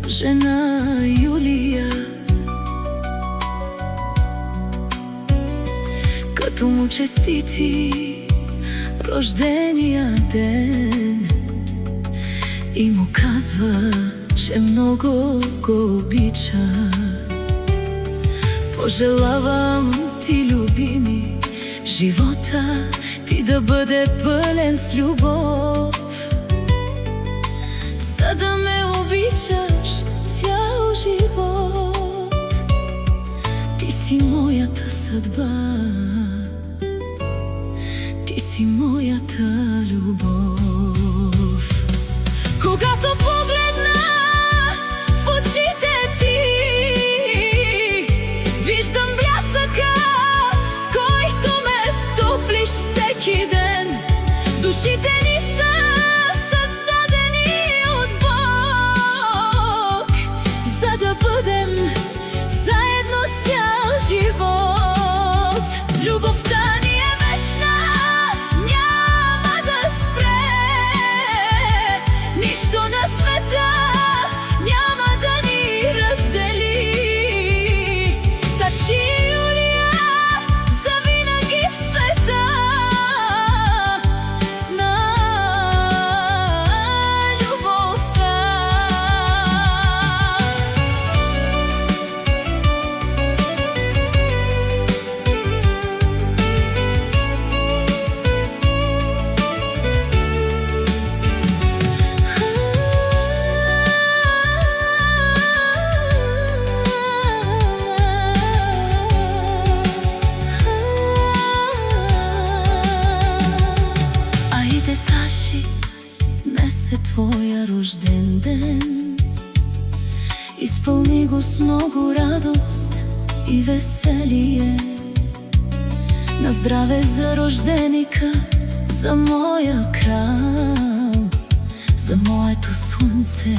жена Юлия, като му честити рождения ден и му казва, че много го обича. Пожелавам ти, любими, живота ти да бъде пълен с любов, за да ме обичаш цял живот. Ти си моята съдба, ти си моята любов. Когато погледна в очите ти, виждам блясъка, с който ме топлиш всеки ден. Душите ни са създадени от Бог, за да бъдем заедно цял живот. Любовта ни е вечна, няма да спре. Нищо на света няма да ни раздели. Таши Юлия, завинаги в света на любовта. Айде, Таши, днес е твоя рожден ден. Изпълни го с много радост и веселие. На здраве за рожденика, за моя крал, за моето слънце,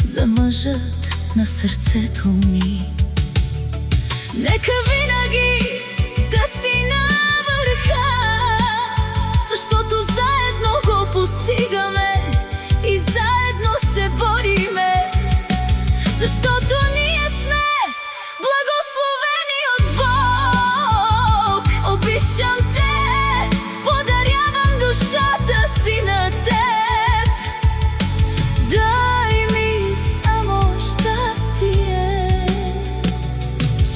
за мъжът на сърцето ми. Нека винаги да си на върха, защото заедно го постигаме и заедно се бориме. Защото ние сме благословени от Бог. Обичам те, подарявам душата си на теб. Дай ми само щастие.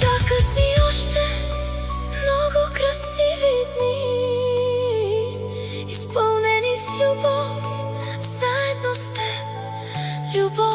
Чакат ни още много красиви дни, изпълнени с любов, заедно с теб, любов.